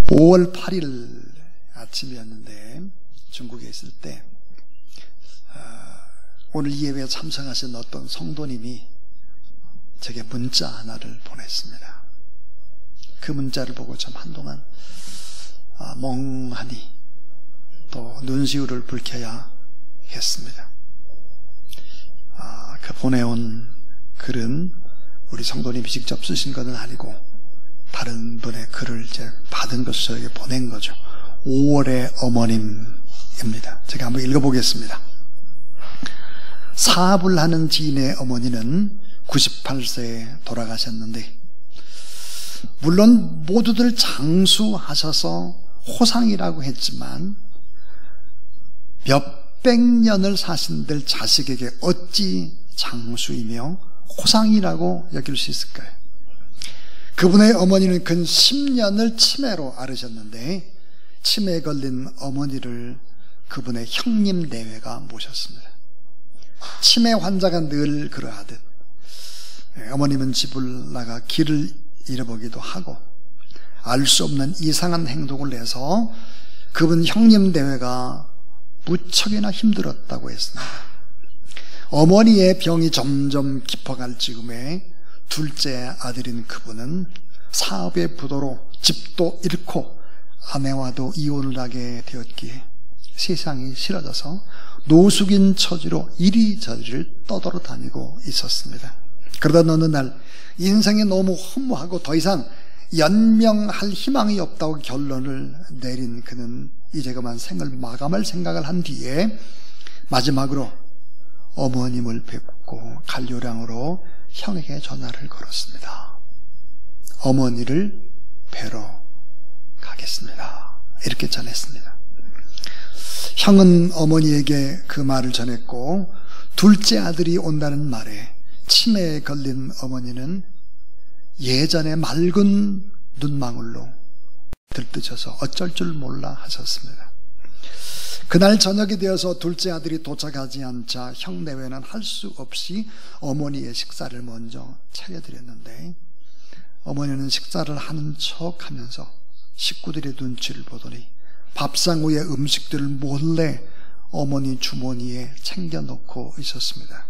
5월 8일 아침이었는데 중국에 있을 때 오늘 예배에 참석하신 어떤 성도님이 제게 문자 하나를 보냈습니다. 그 문자를 보고 참 한동안 멍하니 또 눈시울을 붉혀야 했습니다. 그 보내온 글은 우리 성도님이 직접 쓰신 것은 아니고 다른 분의 글을 이제 받은 것을 저에게 보낸 거죠. 5월의 어머님입니다. 제가 한번 읽어보겠습니다. 사업을 하는 지인의 어머니는 98세에 돌아가셨는데, 물론 모두들 장수하셔서 호상이라고 했지만 몇백 년을 사신들 자식에게 어찌 장수이며 호상이라고 여길 수 있을까요? 그분의 어머니는 근 10년을 치매로 앓으셨는데 치매에 걸린 어머니를 그분의 형님 내외가 모셨습니다. 치매 환자가 늘 그러하듯 어머님은 집을 나가 길을 잃어보기도 하고 알 수 없는 이상한 행동을 해서 그분 형님 내외가 무척이나 힘들었다고 했습니다. 어머니의 병이 점점 깊어갈 즈음에 둘째 아들인 그분은 사업의 부도로 집도 잃고 아내와도 이혼을 하게 되었기에 세상이 싫어져서 노숙인 처지로 이리저리를 떠돌아다니고 있었습니다. 그러던 어느 날 인생이 너무 허무하고 더 이상 연명할 희망이 없다고 결론을 내린 그는 이제 그만 생을 마감할 생각을 한 뒤에 마지막으로 어머님을 뵙고 갈 요량으로 형에게 전화를 걸었습니다. 어머니를 뵈러 가겠습니다. 이렇게 전했습니다. 형은 어머니에게 그 말을 전했고 둘째 아들이 온다는 말에 치매에 걸린 어머니는 예전에 맑은 눈망울로 들뜨셔서 어쩔 줄 몰라 하셨습니다. 그날 저녁이 되어서 둘째 아들이 도착하지 않자 형 내외는 할 수 없이 어머니의 식사를 먼저 차려드렸는데 어머니는 식사를 하는 척하면서 식구들의 눈치를 보더니 밥상 위에 음식들을 몰래 어머니 주머니에 챙겨놓고 있었습니다.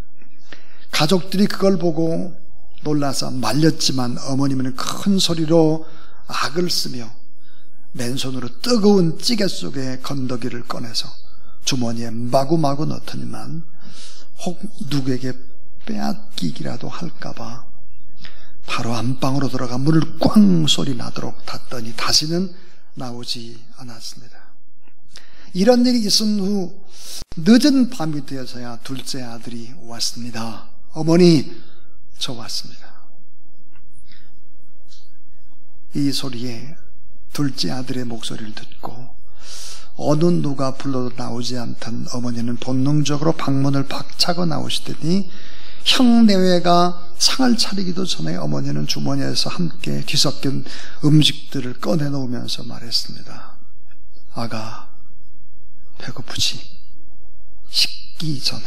가족들이 그걸 보고 놀라서 말렸지만 어머님은 큰 소리로 악을 쓰며 맨손으로 뜨거운 찌개 속에 건더기를 꺼내서 주머니에 마구마구 넣더니만 혹 누구에게 빼앗기기라도 할까봐 바로 안방으로 들어가 문을 꽝 소리 나도록 닫더니 다시는 나오지 않았습니다. 이런 일이 있은 후 늦은 밤이 되어서야 둘째 아들이 왔습니다. 어머니, 저 왔습니다. 이 소리에 둘째 아들의 목소리를 듣고 어느 누가 불러도 나오지 않던 어머니는 본능적으로 방문을 박차고 나오시더니 형 내외가 상을 차리기도 전에 어머니는 주머니에서 함께 뒤섞인 음식들을 꺼내놓으면서 말했습니다. 아가, 배고프지? 식기 전에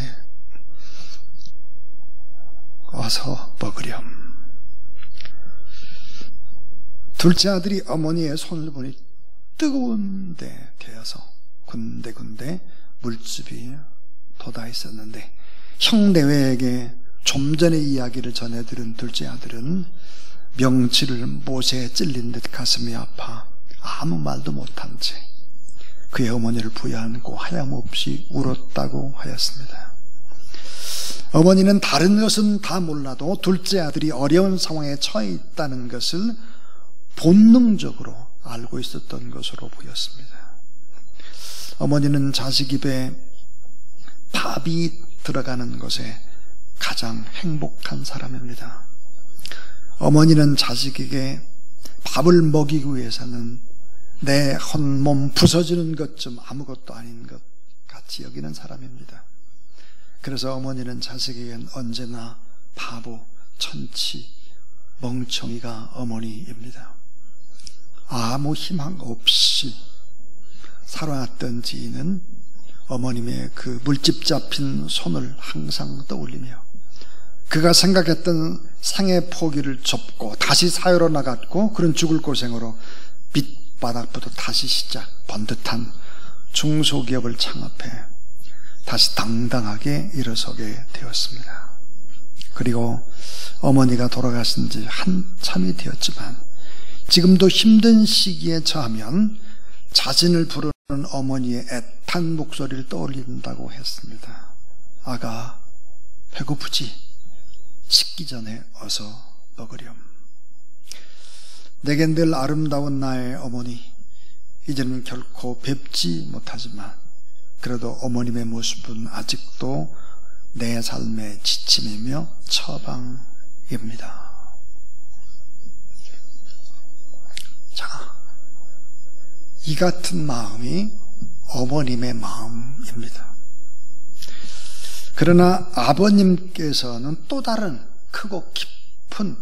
어서 먹으렴. 둘째 아들이 어머니의 손을 보니 뜨거운 데 되어서 군데군데 물집이 돋아 있었는데 형 내외에게 좀 전에 이야기를 전해들은 둘째 아들은 명치를 못에 찔린 듯 가슴이 아파 아무 말도 못한 채 그의 어머니를 부여안고 하염없이 울었다고 하였습니다. 어머니는 다른 것은 다 몰라도 둘째 아들이 어려운 상황에 처해 있다는 것을 본능적으로 알고 있었던 것으로 보였습니다. 어머니는 자식 입에 밥이 들어가는 것에 가장 행복한 사람입니다. 어머니는 자식에게 밥을 먹이기 위해서는 내 혼몸 부서지는 것 좀 아무것도 아닌 것 같이 여기는 사람입니다. 그래서 어머니는 자식에겐 언제나 바보, 천치, 멍청이가 어머니입니다. 아무 희망 없이 살아왔던 지인은 어머님의 그 물집 잡힌 손을 항상 떠올리며 그가 생각했던 생의 포기를 접고 다시 사회로 나갔고 그런 죽을 고생으로 밑바닥부터 다시 시작, 번듯한 중소기업을 창업해 다시 당당하게 일어서게 되었습니다. 그리고 어머니가 돌아가신 지 한참이 되었지만 지금도 힘든 시기에 처하면 자신을 부르는 어머니의 애탄 목소리를 떠올린다고 했습니다. 아가, 배고프지? 식기 전에 어서 먹으렴. 내겐 늘 아름다운 나의 어머니, 이제는 결코 뵙지 못하지만 그래도 어머님의 모습은 아직도 내 삶의 지침이며 처방입니다. 자, 이 같은 마음이 어머님의 마음입니다. 그러나 아버님께서는 또 다른 크고 깊은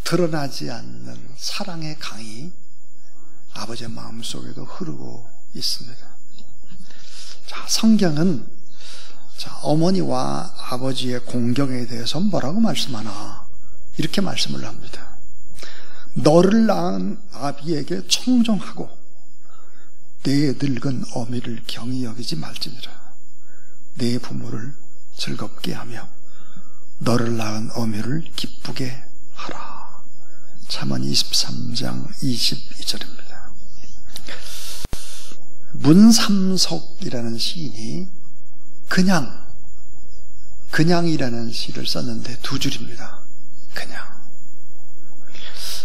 드러나지 않는 사랑의 강이 아버지의 마음속에도 흐르고 있습니다. 자, 성경은 어머니와 아버지의 공경에 대해서 뭐라고 말씀하나? 이렇게 말씀을 합니다. 너를 낳은 아비에게 청종하고 내 늙은 어미를 경히 여기지 말지니라. 내 부모를 즐겁게 하며 너를 낳은 어미를 기쁘게 하라. 잠언 23장 22절입니다. 문삼석이라는 시인이 그냥이라는 시를 썼는데 두 줄입니다. 그냥.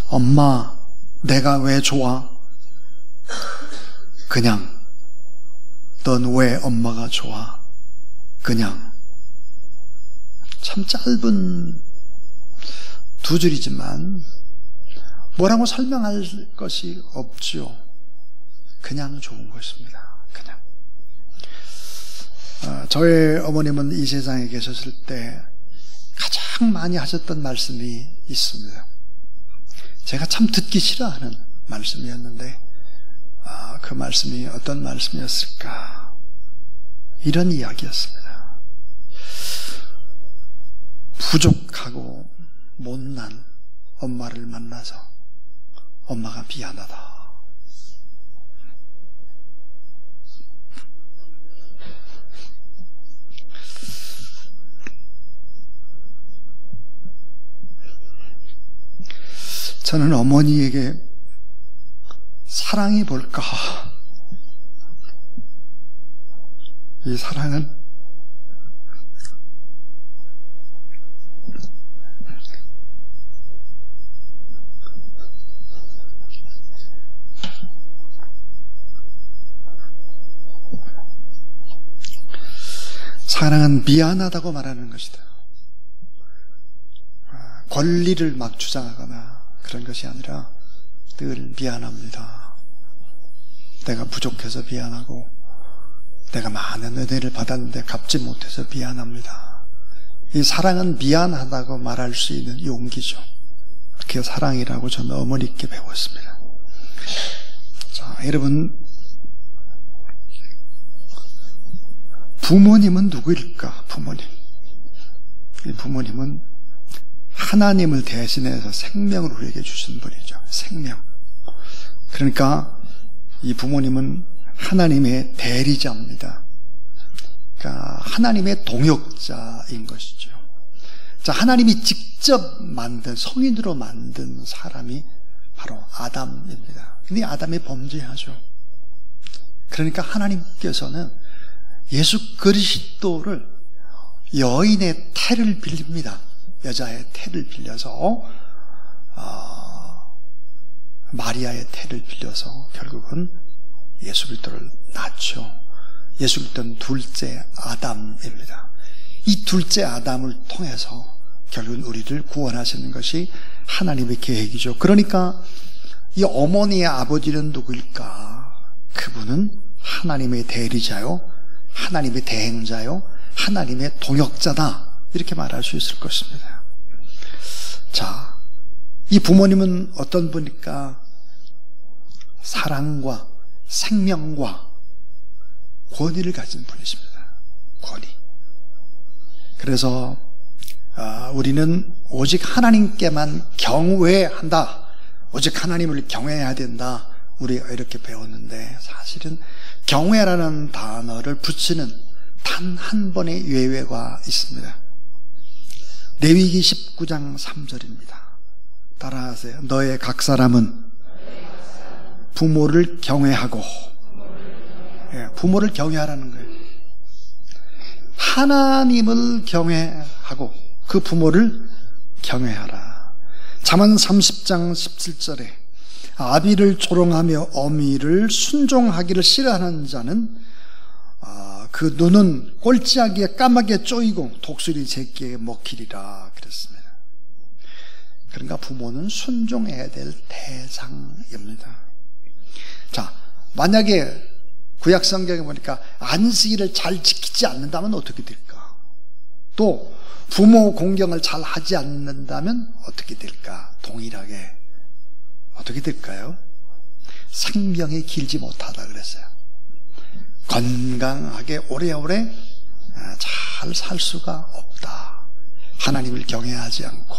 엄마, 내가 왜 좋아? 그냥. 넌 왜 엄마가 좋아? 그냥. 참 짧은 두 줄이지만 뭐라고 설명할 것이 없죠. 그냥 좋은 것입니다. 그냥. 저의 어머님은 이 세상에 계셨을 때 가장 많이 하셨던 말씀이 있습니다. 제가 참 듣기 싫어하는 말씀이었는데 그 말씀이 어떤 말씀이었을까? 이런 이야기였습니다. 부족하고 못난 엄마를 만나서 엄마가 미안하다. 저는 어머니에게 사랑이 뭘까? 이 사랑은 미안하다고 말하는 것이다. 권리를 막 주장하거나 그런 것이 아니라 늘 미안합니다. 내가 부족해서 미안하고 내가 많은 은혜를 받았는데 갚지 못해서 미안합니다. 이 사랑은 미안하다고 말할 수 있는 용기죠. 그게 사랑이라고 저는 어머니께 배웠습니다. 자, 여러분, 부모님은 누구일까? 부모님. 이 부모님은 하나님을 대신해서 생명을 우리에게 주신 분이죠. 생명. 그러니까 이 부모님은 하나님의 대리자입니다. 그러니까 하나님의 동역자인 것이죠. 자, 하나님이 직접 만든, 성인으로 만든 사람이 바로 아담입니다. 근데 아담이 범죄하죠. 그러니까 하나님께서는 예수 그리스도를 여인의 태를 빌립니다. 여자의 태를 빌려서 마리아의 태를 빌려서 결국은 예수 그리스도를 낳죠. 예수 그리스도는 둘째 아담입니다. 이 둘째 아담을 통해서 결국은 우리를 구원하시는 것이 하나님의 계획이죠. 그러니까 이 어머니의 아버지는 누구일까? 그분은 하나님의 대리자요, 하나님의 대행자요, 하나님의 동역자다, 이렇게 말할 수 있을 것입니다. 자, 이 부모님은 어떤 분일까? 사랑과 생명과 권위를 가진 분이십니다. 권위. 그래서 우리는 오직 하나님께만 경외한다, 오직 하나님을 경외해야 된다, 우리가 이렇게 배웠는데 사실은 경외라는 단어를 붙이는 단 한 번의 예외가 있습니다. 레위기 19장 3절입니다. 따라하세요. 너의 각 사람은 부모를 경외하고, 부모를 경외하라는 거예요. 하나님을 경외하고 그 부모를 경외하라. 잠언 30장 17절에 아비를 조롱하며 어미를 순종하기를 싫어하는 자는 그 눈은 꼴찌하기에 까맣게 쪼이고 독수리 새끼에 먹히리라 그랬습니다. 그러니까 부모는 순종해야 될 대상입니다. 자, 만약에 구약 성경에 보니까 안식일을 잘 지키지 않는다면 어떻게 될까? 또 부모 공경을 잘 하지 않는다면 어떻게 될까? 동일하게 어떻게 될까요? 생명이 길지 못하다 그랬어요. 건강하게 오래오래 잘 살 수가 없다. 하나님을 경외하지 않고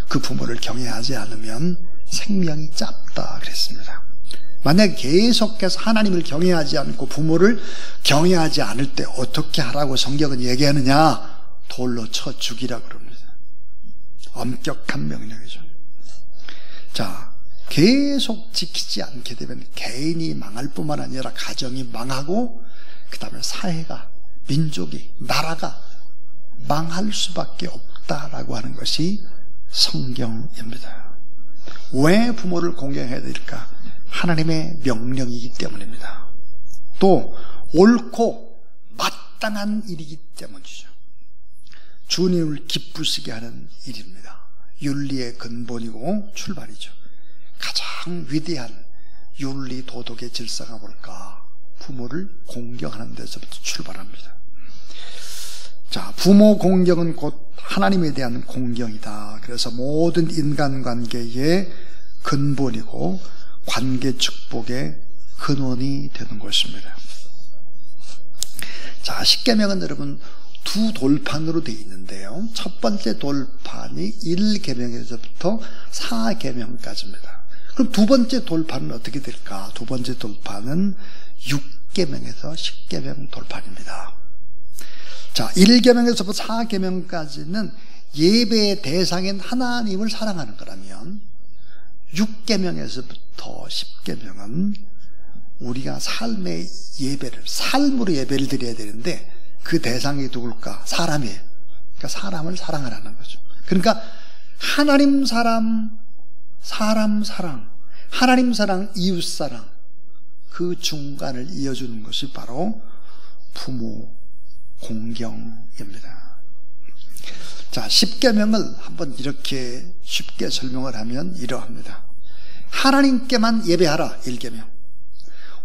그 부모를 경외하지 않으면 생명이 짧다 그랬습니다. 만약 계속해서 하나님을 경외하지 않고 부모를 경외하지 않을 때 어떻게 하라고 성경은 얘기하느냐? 돌로 쳐 죽이라고 그럽니다. 엄격한 명령이죠. 자, 계속 지키지 않게 되면 개인이 망할 뿐만 아니라 가정이 망하고 그 다음에 사회가, 민족이, 나라가 망할 수밖에 없다라고 하는 것이 성경입니다. 왜 부모를 공경해야 될까? 하나님의 명령이기 때문입니다. 또 옳고 마땅한 일이기 때문이죠. 주님을 기쁘시게 하는 일입니다. 윤리의 근본이고 출발이죠. 가장 위대한 윤리 도덕의 질서가 뭘까? 부모를 공경하는 데서부터 출발합니다. 자, 부모 공경은 곧 하나님에 대한 공경이다. 그래서 모든 인간관계의 근본이고 관계 축복의 근원이 되는 것입니다. 자, 십계명은 여러분 두 돌판으로 되어 있는데요. 첫 번째 돌판이 1계명에서부터 4계명까지입니다. 그럼 두 번째 돌판은 어떻게 될까? 두 번째 돌판은 6계명에서 10계명 돌판입니다. 자, 1계명에서부터 4계명까지는 예배의 대상인 하나님을 사랑하는 거라면 6계명에서부터 10계명은 우리가 삶의 예배를, 삶으로 예배를 드려야 되는데 그 대상이 누굴까? 사람이에요. 그러니까 사람을 사랑하라는 거죠. 그러니까 하나님 사랑, 사람 사랑, 하나님 사랑, 이웃 사랑, 그 중간을 이어주는 것이 바로 부모 공경입니다. 자, 10계명을 한번 이렇게 쉽게 설명을 하면 이러합니다. 하나님께만 예배하라, 1계명.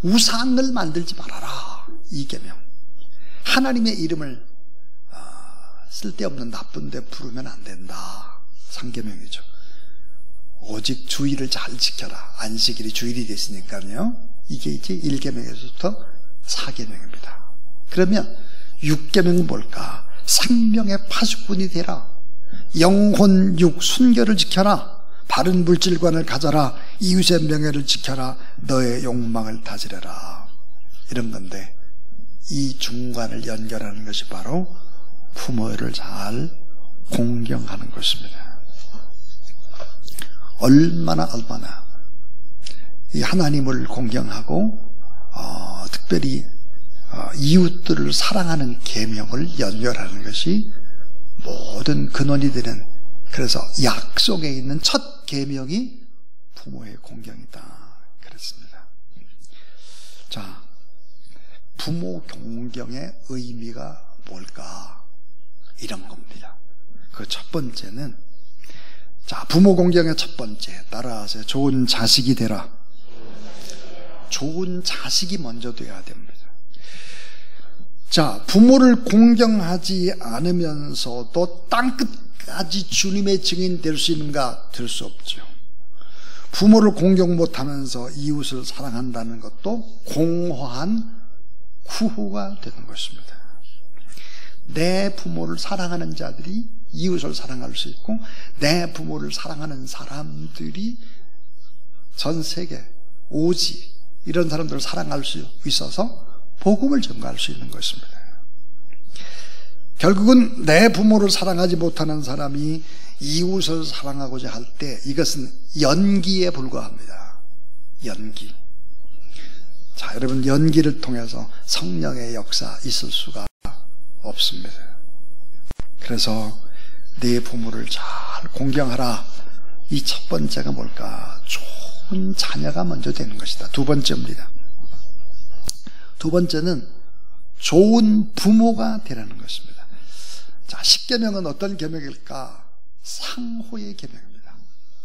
우상을 만들지 말아라, 2계명. 하나님의 이름을 쓸데없는 나쁜 데 부르면 안 된다, 3계명이죠. 오직 주일을 잘 지켜라. 안식일이 주일이 됐으니까요. 이게 이제 1계명에서부터 4계명입니다. 그러면 6계명은 뭘까? 생명의 파수꾼이 되라. 영혼, 육, 순결을 지켜라. 바른 물질관을 가져라. 이웃의 명예를 지켜라. 너의 욕망을 다스려라. 이런 건데 이 중간을 연결하는 것이 바로 부모를 잘 공경하는 것입니다. 얼마나 이 하나님을 공경하고 특별히 이웃들을 사랑하는 계명을 연결하는 것이 모든 근원이 되는, 그래서 약속에 있는 첫 계명이 부모의 공경이다 그랬습니다. 자, 부모 공경의 의미가 뭘까? 이런 겁니다. 그 첫 번째는, 자, 부모 공경의 첫 번째 따라하세요. 좋은 자식이 되라. 좋은 자식이 먼저 돼야 됩니다. 자, 부모를 공경하지 않으면서도 땅끝까지 주님의 증인 될 수 있는가? 될 수 없죠. 부모를 공경 못하면서 이웃을 사랑한다는 것도 공허한 후후가 되는 것입니다. 내 부모를 사랑하는 자들이 이웃을 사랑할 수 있고, 내 부모를 사랑하는 사람들이 전 세계 오지 이런 사람들을 사랑할 수 있어서 복음을 전가할 수 있는 것입니다. 결국은 내 부모를 사랑하지 못하는 사람이 이웃을 사랑하고자 할 때 이것은 연기에 불과합니다. 연기. 자, 여러분, 연기를 통해서 성령의 역사 있을 수가 없습니다. 그래서 내 부모를 잘 공경하라. 이 첫 번째가 뭘까? 좋은 자녀가 먼저 되는 것이다. 두 번째입니다. 두 번째는 좋은 부모가 되라는 것입니다. 자, 십계명은 어떤 계명일까? 상호의 계명입니다.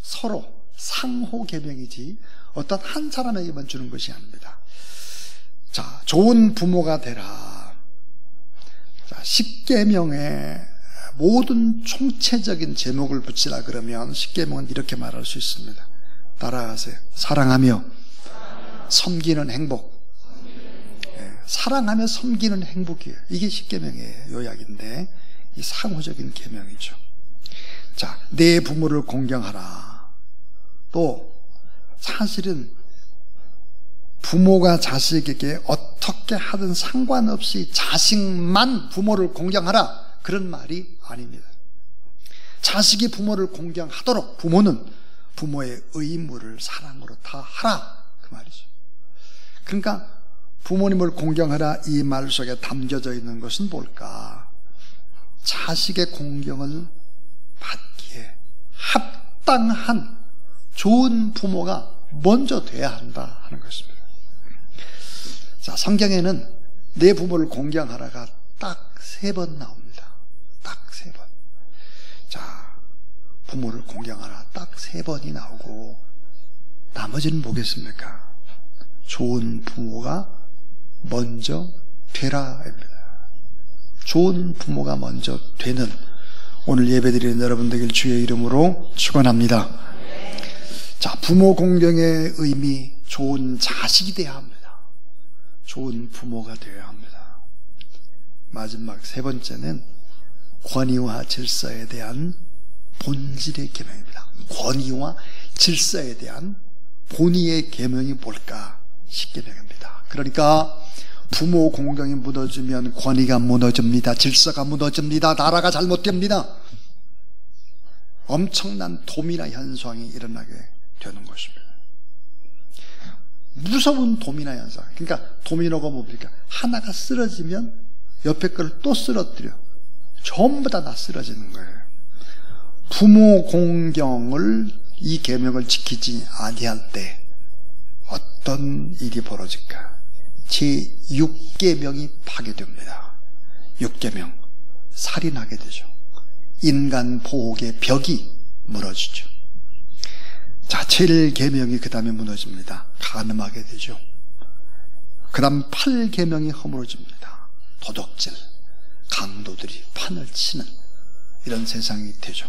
서로 상호 계명이지 어떤 한 사람에게만 주는 것이 아닙니다. 자, 좋은 부모가 되라. 자, 십계명에 모든 총체적인 제목을 붙이라 그러면 십계명은 이렇게 말할 수 있습니다. 따라하세요. 사랑하며 섬기는 행복. 사랑하며 섬기는 행복이에요. 이게 십계명의 요약인데 이 상호적인 계명이죠. 자, 내 부모를 공경하라. 또 사실은 부모가 자식에게 어떻게 하든 상관없이 자식만 부모를 공경하라, 그런 말이 아닙니다. 자식이 부모를 공경하도록 부모는 부모의 의무를 사랑으로 다하라, 그 말이죠. 그러니까 부모님을 공경하라 이 말 속에 담겨져 있는 것은 뭘까? 자식의 공경을 받기에 합당한 좋은 부모가 먼저 돼야 한다 하는 것입니다. 자, 성경에는 내 부모를 공경하라가 딱 3번 나옵니다. 딱 3번. 자, 부모를 공경하라 딱 3번이 나오고 나머지는 뭐겠습니까? 좋은 부모가 먼저 되라입니다. 좋은 부모가 먼저 되는 오늘 예배드리는 여러분들 주의 이름으로 축원합니다. 자, 부모 공경의 의미, 좋은 자식이 되어야 합니다. 좋은 부모가 되어야 합니다. 마지막 3번째는 권위와 질서에 대한 본질의 계명입니다. 권위와 질서에 대한 본의의 계명이 뭘까? 십계명입니다. 그러니까 부모 공경이 무너지면 권위가 무너집니다. 질서가 무너집니다. 나라가 잘못됩니다. 엄청난 도미나 현상이 일어나게 되는 것입니다. 무서운 도미나 현상. 그러니까 도미노가 뭡니까? 하나가 쓰러지면 옆에 걸 또 쓰러뜨려. 전부 다 쓰러지는 거예요. 부모 공경을 이 계명을 지키지 아니할 때 어떤 일이 벌어질까? 제6계명이 파괴됩니다. 6계명, 살인하게 되죠. 인간 보호의 벽이 무너지죠. 자, 7계명이 그 다음에 무너집니다. 간음하게 되죠. 그 다음 8계명이 허물어집니다. 도둑질, 강도들이 판을 치는 이런 세상이 되죠.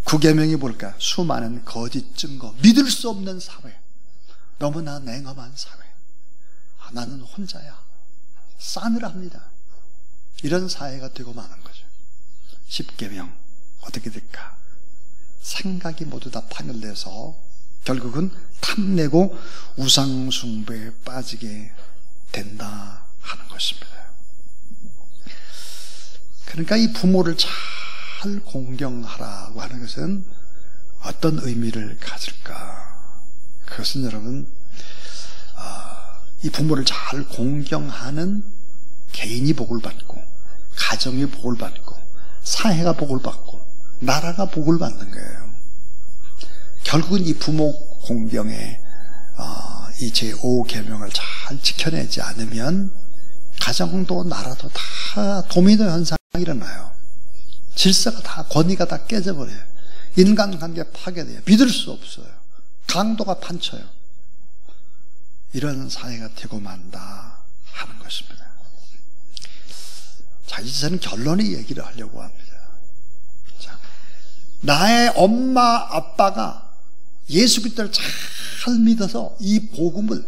9계명이 뭘까? 수많은 거짓 증거, 믿을 수 없는 사회, 너무나 냉엄한 사회. 나는 혼자야, 싸늘합니다. 이런 사회가 되고 마는 거죠. 10계명 어떻게 될까? 생각이 모두 다 파멸돼서 결국은 탐내고 우상숭배에 빠지게 된다 하는 것입니다. 그러니까 이 부모를 잘 공경하라고 하는 것은 어떤 의미를 가질까? 그것은 여러분, 이 부모를 잘 공경하는 개인이 복을 받고, 가정이 복을 받고, 사회가 복을 받고, 나라가 복을 받는 거예요. 결국은 이 부모 공경의 이 제5계명을 잘 지켜내지 않으면 가정도 나라도 다 도미노 현상이 일어나요. 질서가 다, 권위가 다 깨져버려요. 인간관계 파괴돼요. 믿을 수 없어요. 강도가 판쳐요. 이런 사회가 되고 만다 하는 것입니다. 자, 이제 저는 결론의 얘기를 하려고 합니다. 자, 나의 엄마 아빠가 예수 그리스도를 잘 믿어서 이 복음을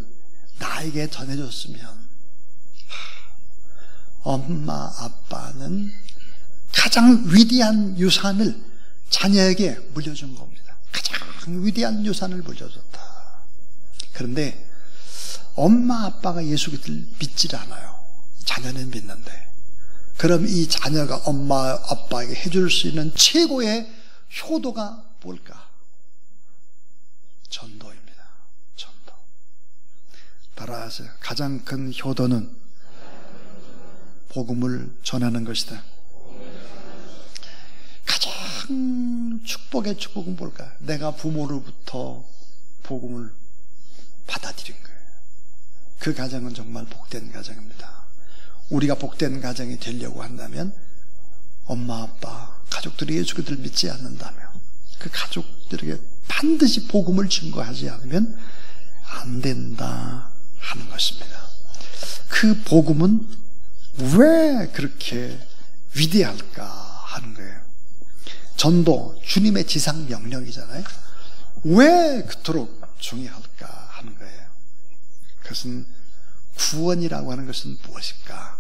나에게 전해줬으면, 엄마 아빠는 가장 위대한 유산을 자녀에게 물려준 겁니다. 가장 위대한 유산을 물려줬다. 그런데 엄마 아빠가 예수 그리스도를 믿질 않아요. 자녀는 믿는데. 그럼 이 자녀가 엄마 아빠에게 해줄 수 있는 최고의 효도가 뭘까? 전도입니다. 전도. 따라하세요. 가장 큰 효도는 복음을 전하는 것이다. 가장 축복의 축복은 뭘까? 내가 부모로부터 복음을 받아들인 거예요. 그 가정은 정말 복된 가정입니다. 우리가 복된 가정이 되려고 한다면 엄마, 아빠, 가족들이 예수 그리스도를 믿지 않는다면 그 가족들에게 반드시 복음을 증거하지 않으면 안 된다 하는 것입니다. 그 복음은 왜 그렇게 위대할까 하는 거예요. 전도, 주님의 지상 명령이잖아요. 왜 그토록 중요할까 하는 거예요. 그것은 구원이라고 하는 것은 무엇일까?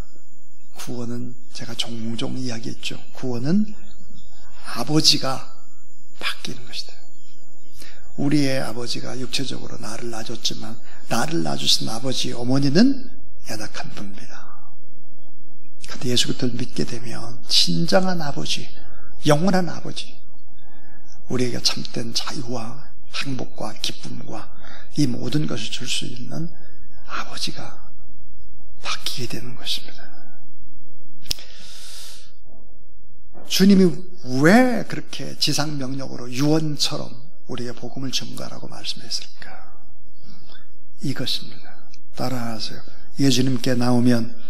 구원은 제가 종종 이야기했죠. 구원은 아버지가 바뀌는 것이다. 우리의 아버지가 육체적으로 나를 낳아줬지만 나를 낳아주신 아버지, 어머니는 연약한 분입니다. 그런데 예수 그리스도를 믿게 되면 진정한 아버지, 영원한 아버지, 우리에게 참된 자유와 행복과 기쁨과 이 모든 것을 줄 수 있는 아버지가 바뀌게 되는 것입니다. 주님이 왜 그렇게 지상명령으로 유언처럼 우리에게 복음을 전가라고 말씀했을까? 이것입니다. 따라하세요. 예수님께 나오면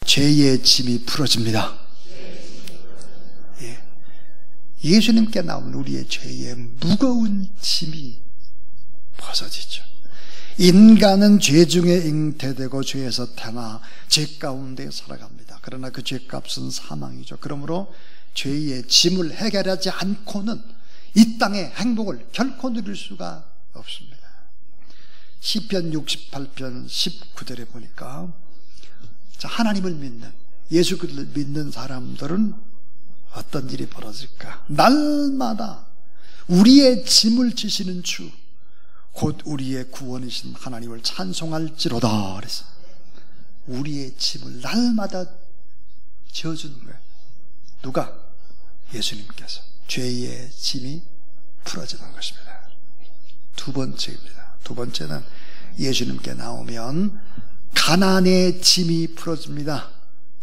죄의 짐이 풀어집니다. 예. 예수님께 나오면 우리의 죄의 무거운 짐이 벗어지죠. 인간은 죄 중에 잉태되고 죄에서 태어나 죄 가운데 살아갑니다. 그러나 그 죄값은 사망이죠. 그러므로 죄의 짐을 해결하지 않고는 이 땅의 행복을 결코 누릴 수가 없습니다. 시편 68편 19절에 보니까 하나님을 믿는, 예수 그리스도를 믿는 사람들은 어떤 일이 벌어질까? 날마다 우리의 짐을 지시는 주, 곧 우리의 구원이신 하나님을 찬송할지로다 그래서 우리의 짐을 날마다 지어주는 거예요. 누가? 예수님께서. 죄의 짐이 풀어지는 것입니다. 두 번째입니다. 두 번째는 예수님께 나오면 가난의 짐이 풀어집니다.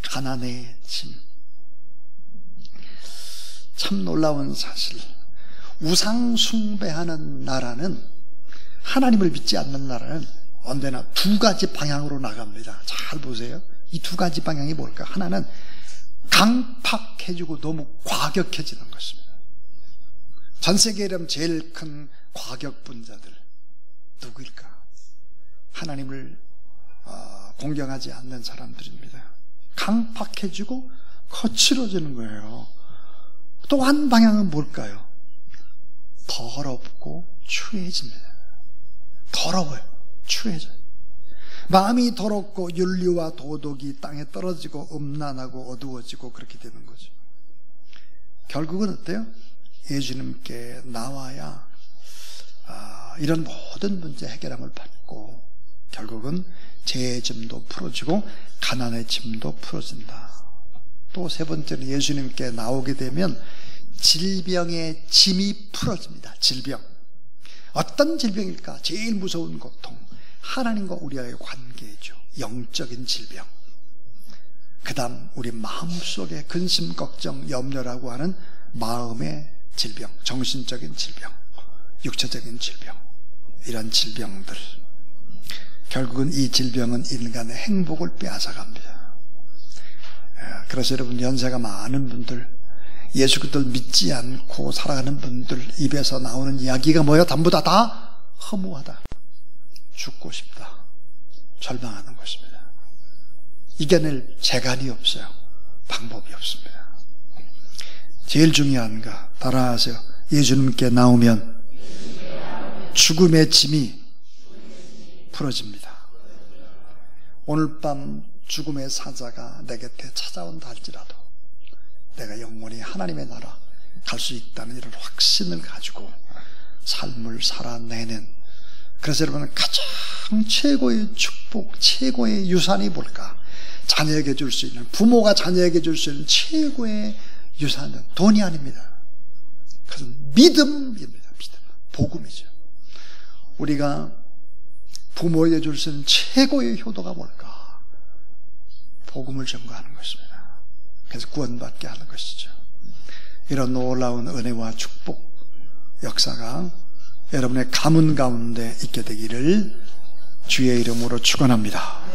가난의 짐. 참 놀라운 사실, 우상 숭배하는 나라는, 하나님을 믿지 않는 나라는 언제나 두 가지 방향으로 나갑니다. 잘 보세요. 이 두 가지 방향이 뭘까? 하나는 강팍해지고 너무 과격해지는 것입니다. 전 세계에 이름 제일 큰 과격분자들 누구일까? 하나님을 공경하지 않는 사람들입니다. 강팍해지고 거칠어지는 거예요. 또 한 방향은 뭘까요? 더럽고 추해집니다. 더러워요. 추해져요. 마음이 더럽고 윤리와 도덕이 땅에 떨어지고 음란하고 어두워지고 그렇게 되는 거죠. 결국은 어때요? 예수님께 나와야 이런 모든 문제 해결함을 받고 결국은 죄의 짐도 풀어지고 가난의 짐도 풀어진다. 또 세 번째는 예수님께 나오게 되면 질병의 짐이 풀어집니다. 질병. 어떤 질병일까? 제일 무서운 고통. 하나님과 우리와의 관계죠. 영적인 질병. 그 다음 우리 마음속에 근심, 걱정, 염려라고 하는 마음의 질병, 정신적인 질병, 육체적인 질병, 이런 질병들. 결국은 이 질병은 인간의 행복을 빼앗아갑니다. 그래서 여러분, 연세가 많은 분들, 예수 그리스도를 믿지 않고 살아가는 분들 입에서 나오는 이야기가 뭐예요? 전부 다 허무하다, 죽고 싶다, 절망하는 것입니다. 이겨낼 재간이 없어요. 방법이 없습니다. 제일 중요한 거 따라하세요. 예수님께 나오면 죽음의 짐이 풀어집니다. 오늘 밤 죽음의 사자가 내 곁에 찾아온다 할지라도 내가 영원히 하나님의 나라 갈 수 있다는 이런 확신을 가지고 삶을 살아내는, 그래서 여러분은 가장 가장 최고의 축복, 최고의 유산이 뭘까? 자녀에게 줄 수 있는, 부모가 자녀에게 줄 수 있는 최고의 유산은 돈이 아닙니다. 그것은 믿음입니다. 믿음. 복음이죠. 우리가 부모에게 줄 수 있는 최고의 효도가 뭘까? 복음을 전가하는 것입니다. 그래서 구원받게 하는 것이죠. 이런 놀라운 은혜와 축복 역사가 여러분의 가문 가운데 있게 되기를 주의 이름으로 축원합니다.